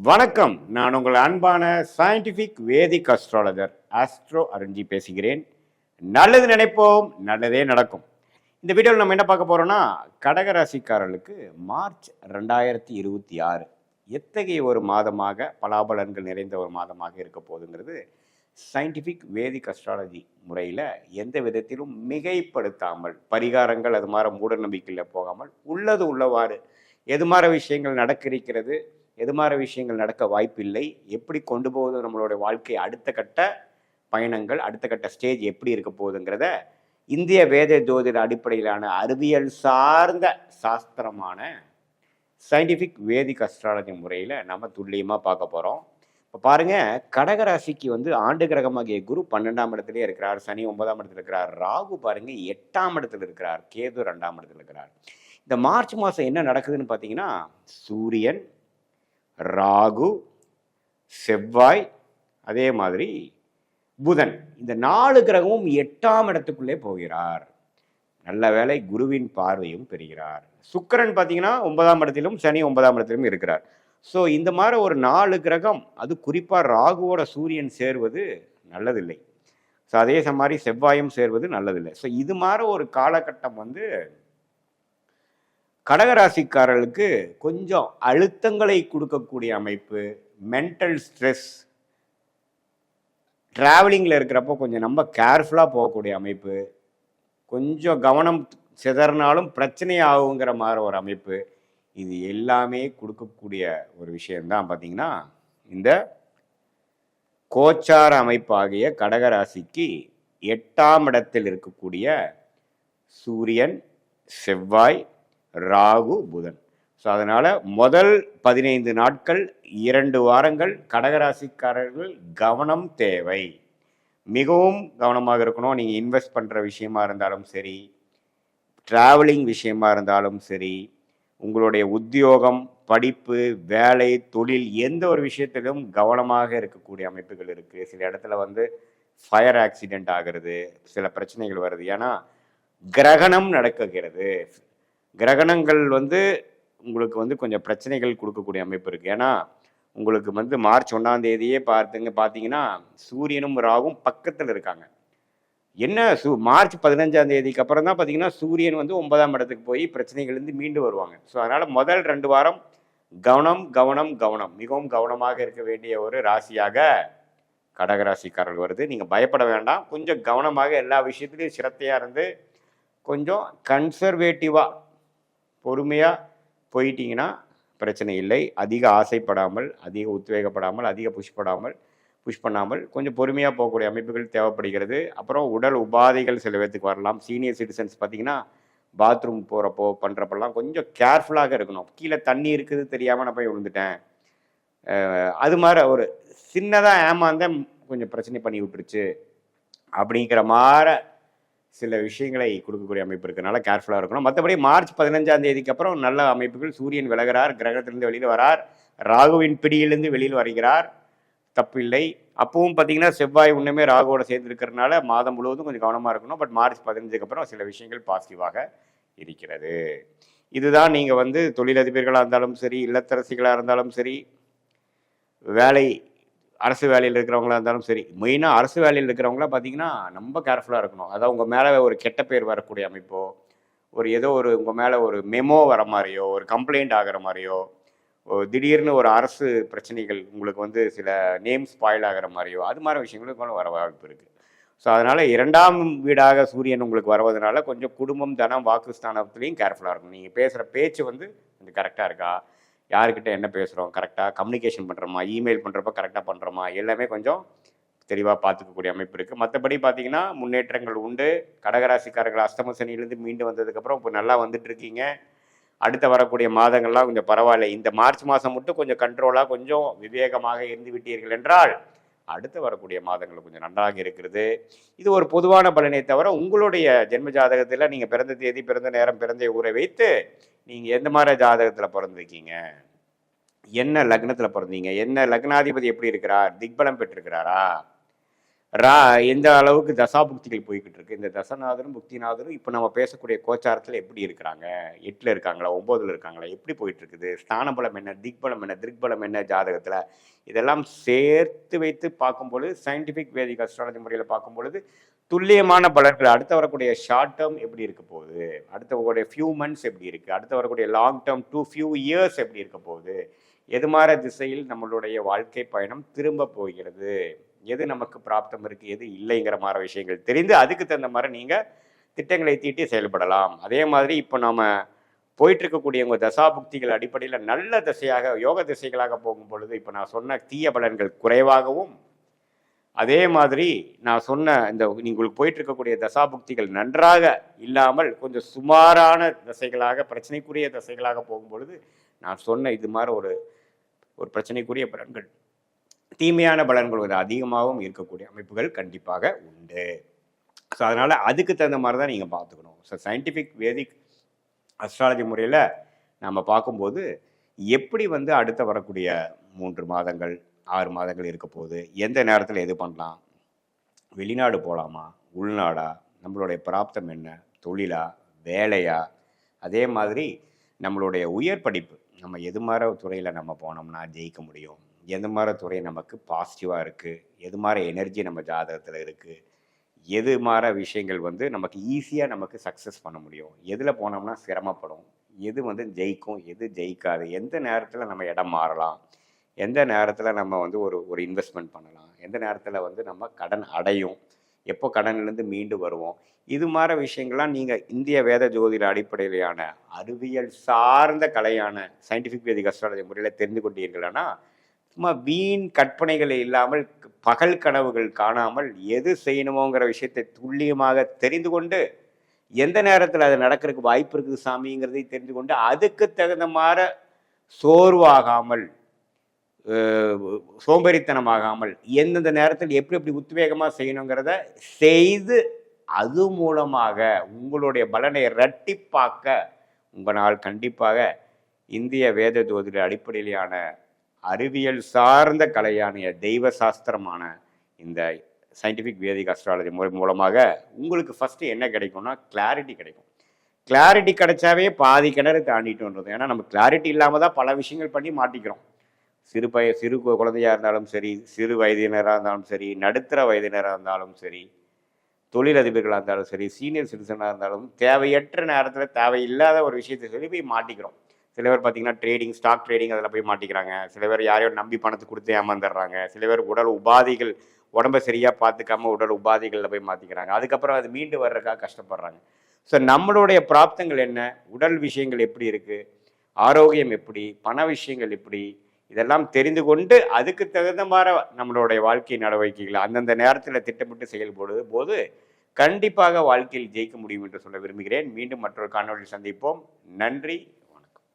வணக்கம். நான் உங்கள் அன்பான சயின்டிஃபிக் வேதிக் அஸ்ட்ராலஜர் ஆஸ்ட்ரோ அருண்ஜி பேசுகிறேன். நல்லது நினைப்போம், நல்லதே நடக்கும். இந்த வீடியோவில் நம்ம என்ன பார்க்க போறோம்னா, கடகராசிக்காரர்களுக்கு மார்ச் 2026 எத்தகைய ஒரு மாதமாக பலாபலன்கள் நிறைந்த ஒரு மாதமாக இருக்க போகுதுங்கிறது சயின்டிஃபிக் வேதிக் அஸ்ட்ராலஜி முறையில் எந்த விதத்திலும் மிகைப்படுத்தாமல், பரிகாரங்கள் அது மாதிரி மூட நம்பிக்கையில் போகாமல் உள்ளது உள்ளவாறு எது மாதிரி விஷயங்கள் நடக்க இருக்கிறது, எது மாதிரி விஷயங்கள் நடக்க வாய்ப்பில்லை, எப்படி கொண்டு போகுது நம்மளுடைய வாழ்க்கை, அடுத்த கட்ட பயணங்கள், அடுத்த கட்ட ஸ்டேஜ் எப்படி இருக்க போகுதுங்கிறத இந்திய வேத ஜோதிட அடிப்படையிலான அறிவியல் சார்ந்த சாஸ்திரமான சயின்டிஃபிக் வேதிக் அஸ்ட்ராலஜி முறையில் நம்ம துல்லியமாக பார்க்க போகிறோம். இப்போ பாருங்கள், கடகராசிக்கு ஆண்டு கிரகமாகிய குரு 12ஆம் இடத்துலேயே இருக்கிறார், சனி 9ஆம் இடத்துல இருக்கிறார், ராகு பாருங்கள் 8ஆம் இடத்துல இருக்கிறார், கேது 2ஆம் இடத்துல இருக்கிறார். இந்த மார்ச் மாதம் என்ன நடக்குதுன்னு பார்த்தீங்கன்னா, சூரியன், ராகு, செவ்வாய், அதே மாதிரி புதன், இந்த 4 கிரகமும் 8ஆம் இடத்துக்குள்ளே போகிறார். நல்ல வேளை குருவின் பார்வையும் பெறுகிறார். சுக்கிரன் பார்த்தீங்கன்னா 9ஆம் இடத்திலும் சனி 9ஆம் இடத்திலும் இருக்கிறார். ஸோ இந்த மாதிரி ஒரு 4 கிரகம், அது குறிப்பாக ராகுவோட சூரியன் சேர்வது நல்லதில்லை. ஸோ அதே மாதிரி செவ்வாயும் சேர்வது நல்லதில்லை. ஸோ இது மாதிரி ஒரு காலகட்டம் கடகராசிக்காரர்களுக்கு கொஞ்சம் அழுத்தங்களை கொடுக்கக்கூடிய அமைப்பு, மென்டல் ஸ்ட்ரெஸ், ட்ராவலிங்கில் இருக்கிறப்போ கொஞ்சம் நம்ம கேர்ஃபுல்லாக போகக்கூடிய அமைப்பு, கொஞ்சம் கவனம் சிதறினாலும் பிரச்சனை ஆகுங்கிற மாதிரி ஒரு அமைப்பு, இது எல்லாமே கொடுக்கக்கூடிய ஒரு விஷயம்தான் பார்த்தீங்கன்னா இந்த கோச்சார அமைப்பாகிய கடகராசிக்கு 8ஆம் இடத்தில் இருக்கக்கூடிய சூரியன், செவ்வாய், ராகு, புதன். ஸோ அதனால் முதல் 15 நாட்கள் 2 வாரங்கள் கடகராசிக்காரர்கள் கவனம் தேவை. மிகவும் கவனமாக இருக்கணும். நீங்கள் இன்வெஸ்ட் பண்ணுற விஷயமா இருந்தாலும் சரி, ட்ராவலிங் விஷயமா இருந்தாலும் சரி, உங்களுடைய உத்தியோகம், படிப்பு, வேலை, தொழில், எந்த ஒரு விஷயத்திலும் கவனமாக இருக்கக்கூடிய அமைப்புகள் இருக்குது. சில இடத்துல ஃபயர் ஆக்சிடெண்ட் ஆகிறது, சில பிரச்சனைகள் வருது. ஏன்னா கிரகணம் நடக்குகிறது. கிரகணங்கள் உங்களுக்கு கொஞ்சம் பிரச்சனைகள் கொடுக்கக்கூடிய அமைப்பு இருக்குது. ஏன்னா உங்களுக்கு மார்ச் 1ஆம் தேதியே பார்த்தீங்கன்னா சூரியனும் ராகும் பக்கத்தில் இருக்காங்க. என்ன மார்ச் 15ஆம் தேதிக்கு அப்புறம் தான் பார்த்தீங்கன்னா சூரியன் 9ஆம் இடத்துக்கு போய் பிரச்சனைகள்லேருந்து மீண்டு வருவாங்க. ஸோ அதனால் முதல் 2 வாரம் கவனம் கவனம் கவனம், மிகவும் கவனமாக இருக்க வேண்டிய ஒரு ராசியாக கடகராசிக்காரர்கள் வருது. நீங்கள் பயப்பட வேண்டாம். கொஞ்சம் கவனமாக எல்லா விஷயத்துலையும் சிரத்தையாக இருந்து கொஞ்சம் கன்சர்வேட்டிவாக பொறுமையாக போயிட்டீங்கன்னா பிரச்சனை இல்லை. அதிக ஆசைப்படாமல், அதிக உத்வேகப்படாமல், அதிக புஷ் பண்ணாமல் கொஞ்சம் பொறுமையாக போகக்கூடிய அமைப்புகள் தேவைப்படுகிறது. அப்புறம் உடல் உபாதைகள் சில பேர்த்துக்கு வரலாம். சீனியர் சிட்டிசன்ஸ் பார்த்தீங்கன்னா பாத்ரூம் போகிறப்போ பண்ணுறப்பெல்லாம் கொஞ்சம் கேர்ஃபுல்லாக இருக்கணும். கீழே தண்ணி இருக்குது தெரியாமல் நான் போய் விழுந்துட்டேன், அது மாதிரி ஒரு சின்னதாக ஏமாந்தேன் கொஞ்சம் பிரச்சனை பண்ணி விட்டுருச்சு அப்படிங்கிற மாதிரி சில விஷயங்களை கொடுக்கக்கூடிய அமைப்பு இருக்கிறனால கேர்ஃபுல்லாக இருக்கணும். மற்றபடி மார்ச் 15ஆம் தேதிக்கு அப்புறம் நல்ல அமைப்புகள். சூரியன் விலகிறார், கிரகத்திலிருந்து வெளியில் வரார், ராகுவின் பிடியிலிருந்து வெளியில் வருகிறார், தப்பில்லை. அப்பவும் பார்த்தீங்கன்னா செவ்வாய் இன்னுமே ராகுவோட சேர்ந்து இருக்கிறதுனால மாதம் முழுவதும் கொஞ்சம் கவனமாக இருக்கணும். பட் மார்ச் 15க்கு அப்புறம் சில விஷயங்கள் பாசிட்டிவாக இருக்கிறது. இதுதான் நீங்கள் தொழிலதிபர்களாக இருந்தாலும் சரி, இல்லத்தரசிகளாக இருந்தாலும் சரி, அரசு வேலையில் இருக்கிறவங்களா இருந்தாலும் சரி, மெயினாக அரசு வேலையில் இருக்கிறவங்களாம் பார்த்தீங்கன்னா ரொம்ப கேர்ஃபுல்லாக இருக்கணும். அதாவது உங்கள் மேலே ஒரு கெட்ட பேர் வரக்கூடிய அமைப்போ, ஏதோ உங்கள் மேலே ஒரு மெமோ வர மாதிரியோ, ஒரு கம்ப்ளைண்ட் ஆகிற மாதிரியோ, திடீர்னு ஒரு அரசு பிரச்சனைகள் உங்களுக்கு சில நேம் ஸ்பாயில் ஆகிற மாதிரியோ, அது மாதிரி விஷயங்களுக்கும் வர வாய்ப்பு இருக்குது. ஸோ அதனால் 2ஆம் வீடாக சூரியன் உங்களுக்கு வருவதனால கொஞ்சம் குடும்பம், தனம், வாக்குஸ்தானத்துலேயும் கேர்ஃபுல்லாக இருக்கணும். நீங்கள் பேசுகிற பேச்சு கரெக்டாக இருக்கா, யாருக்கிட்ட என்ன பேசுகிறோம், கரெக்டாக கம்யூனிகேஷன் பண்ணுறோமா, இமெயில் பண்ணுறப்ப கரெக்டாக பண்ணுறோமா, எல்லாமே கொஞ்சம் தெளிவாக பார்த்துக்கக்கூடிய அமைப்பு இருக்குது. மற்றபடி பார்த்தீங்கன்னா முன்னேற்றங்கள் உண்டு. கடகராசிக்காரர்கள் அஷ்டம சனியிலேருந்து மீண்டு வந்ததுக்கப்புறம் இப்போ நல்லா வந்துட்டுருக்கீங்க. அடுத்த வரக்கூடிய மாதங்கள்லாம் கொஞ்சம் பரவாயில்ல. இந்த மார்ச் மாதம் மட்டும் கொஞ்சம் கண்ட்ரோலாக, கொஞ்சம் விவேகமாக இருந்து விட்டீர்கள் என்றால் அடுத்து வரக்கூடிய மாதங்கள் கொஞ்சம் நன்றாக இருக்கிறது. இது ஒரு பொதுவான பலனை தவிர உங்களுடைய ஜென்ம ஜாதகத்தில் நீங்கள் பிறந்த தேதி, பிறந்த நேரம், பிறந்த ஊரை வைத்து நீங்கள் எந்த மாதிரி ஜாதகத்தில் பிறந்திருக்கீங்க, என்ன லக்னத்தில் பிறந்தீங்க, என்ன லக்னாதிபதி எப்படி இருக்கிறார், திக்பலம் பெற்றிருக்கிறாரா, எந்த அளவுக்கு தசாபுக்திகள் போய்கிட்டு இருக்கு, இந்த தசநாதரும் புக்திநாதரும் இப்போ நம்ம பேசக்கூடிய கோச்சாரத்தில் எப்படி இருக்கிறாங்க, 8ல் இருக்காங்களா 9ல் இருக்காங்களா, எப்படி போயிட்டு இருக்குது, ஸ்தான பலம் என்ன, திக்பலம் என்ன, திருக்பலம் என்ன ஜாதகத்தில், இதெல்லாம் சேர்த்து வைத்து பார்க்கும்பொழுது சயின்டிஃபிக் வேதிக் அஸ்ட்ராலஜி முறையில் பார்க்கும்பொழுது துல்லியமான பலன்கள் அடுத்து வரக்கூடிய ஷார்ட் டேர்ம் எப்படி இருக்க போகுது, அடுத்து வரக்கூடிய ஃபியூ மந்த்ஸ் எப்படி இருக்குது, அடுத்து வரக்கூடிய லாங் டேர்ம் ஃபியூ இயர்ஸ் எப்படி இருக்க போகுது, எது மாதிரி திசையில் நம்மளுடைய வாழ்க்கை பயணம் திரும்ப போகிறது, எது நமக்கு பிராப்தம் இருக்குது எது இல்லைங்கிற மாதிரி விஷயங்கள் தெரிந்து அதுக்கு தகுந்த மாதிரி நீங்கள் திட்டங்களை தீட்டி செயல்படலாம். அதே மாதிரி இப்போ நாம் போயிட்டு இருக்கக்கூடிய உங்கள் தசாபுக்திகள் அடிப்படையில் நல்ல திசையாக யோக திசைகளாக போகும் பொழுது இப்போ நான் சொன்ன தீய பலன்கள் குறைவாகவும், அதே மாதிரி நான் சொன்ன இந்த உங்களுக்கு போயிட்டு இருக்கக்கூடிய தசாபுக்திகள் நன்றாக இல்லாமல் கொஞ்சம் சுமாரான தசைகளாக பிரச்சனைக்குரிய தசைகளாக போகும் பொழுது நான் சொன்ன இது மாதிரி ஒரு பிரச்சனைக்குரிய பலன்கள் தீமையான பலன்கள் ஒரு அதிகமாகவும் இருக்கக்கூடிய அமைப்புகள் கண்டிப்பாக உண்டு. ஸோ அதனால் அதுக்கு தகுந்த மாதிரி தான் நீங்கள் பார்த்துக்கணும். ஸோ சயின்டிஃபிக் வேதிக் அஸ்ட்ராலஜி முறையில் நம்ம பார்க்கும்போது எப்படி அடுத்த வரக்கூடிய 3 மாதங்கள் 6 மாதங்கள் இருக்க போகுது, எந்த நேரத்தில் எது பண்ணலாம், வெளிநாடு போகலாமா உள்நாடா, நம்மளுடைய பிராப்தம் என்ன, தொழிலா வேலையா, அதே மாதிரி நம்மளுடைய உயர் படிப்பு நம்ம எது மாதிரி துறையில் நம்ம போனோம்னா ஜெயிக்க முடியும், எது மாதிரி துறை நமக்கு பாசிட்டிவாக இருக்குது, எது மாதிரி எனர்ஜி நம்ம ஜாதகத்தில் இருக்குது, எது மாதிரி விஷயங்கள் நமக்கு ஈஸியாக நமக்கு சக்ஸஸ் பண்ண முடியும், எதில் போனோம்னா சிரமப்படும், எது ஜெயிக்கும் எது ஜெயிக்காது, எந்த நேரத்தில் நம்ம இடம் மாறலாம், எந்த நேரத்தில் நம்ம ஒரு இன்வெஸ்ட்மெண்ட் பண்ணலாம், எந்த நேரத்தில் நம்ம கடன் அடையும், எப்போ கடன்லேருந்து மீண்டு வருவோம், இது மாதிரி விஷயங்கள்லாம் நீங்கள் இந்திய வேத ஜோதிட அடிப்படையிலான அறிவியல் சார்ந்த கலையான சயின்டிஃபிக் வேதிக் அஸ்ட்ராலஜி முறையில் தெரிந்து கொண்டீர்கள்னா சும்மா வீண் கற்பனைகள் இல்லாமல் பகல் கனவுகள் காணாமல் எது செய்யணுமோங்கிற விஷயத்தை துல்லியமாக தெரிந்து கொண்டு எந்த நேரத்தில் அது நடக்கிறதுக்கு வாய்ப்பு இருக்குது சாமிங்கிறதை தெரிந்து கொண்டு அதுக்கு தகுந்த மாதிரி சோர்வாகாமல் சோம்பேறித்தனமாகாமல் எந்தெந்த நேரத்தில் எப்படி எப்படி உத்வேகமாக செய்யணுங்கிறத செய்து அது மூலமாக உங்களுடைய பலனை இரட்டிப்பாக்க உங்களால் கண்டிப்பாக இந்திய வேத ஜோதிட அடிப்படையிலான அறிவியல் சார்ந்த கலையான தெய்வ சாஸ்திரமான இந்த சயின்டிஃபிக் வேதிக் அஸ்ட்ராலஜி முறை மூலமாக உங்களுக்கு ஃபஸ்ட்டு என்ன கிடைக்கும்னா கிளாரிட்டி கிடைக்கும். கிளாரிட்டி கிடைச்சாவே பாதி கிணறு தாண்டிட்டுன்றது. ஏன்னா நம்ம கிளாரிட்டி இல்லாமல் தான் பல விஷயங்கள் பண்ணி மாட்டிக்கிறோம். சிறு குழந்தையாக இருந்தாலும் சரி, சிறு வயதினராக இருந்தாலும் சரி, நடுத்தர வயதினராக இருந்தாலும் சரி, தொழிலதிபர்களாக இருந்தாலும் சரி, சீனியர் சிட்டிசனாக இருந்தாலும் தேவையற்ற நேரத்தில் தேவையில்லாத ஒரு விஷயத்தை சொல்லி போய் மாட்டிக்கிறோம். சில பேர் பார்த்தீங்கன்னா ஸ்டாக் ட்ரேடிங் அதில் போய் மாட்டிக்கிறாங்க. சில பேர் யாரையோ நம்பி பணத்தை கொடுத்து ஏமாந்துடுறாங்க. சில பேர் உடல் உபாதைகள் உடம்பை சரியாக பார்த்துக்காம உடல் உபாதைகளில் போய் மாற்றிக்கிறாங்க. அதுக்கப்புறம் அது மீண்டு வர்றதுக்காக கஷ்டப்படுறாங்க. ஸோ நம்மளுடைய பிராப்தங்கள் என்ன, உடல் விஷயங்கள் எப்படி இருக்குது, ஆரோக்கியம் எப்படி, பண விஷயங்கள் எப்படி, இதெல்லாம் தெரிந்து கொண்டு அதுக்கு தகுந்த மாதிரி நம்மளுடைய வாழ்க்கை நடவடிக்கைகளை அந்தந்த நேரத்தில் திட்டமிட்டு செயல்படுவது போது கண்டிப்பாக வாழ்க்கையில் ஜெயிக்க முடியும் என்று சொல்ல விரும்புகிறேன். மீண்டும் மற்றொரு காணொலியில் சந்திப்போம். நன்றி.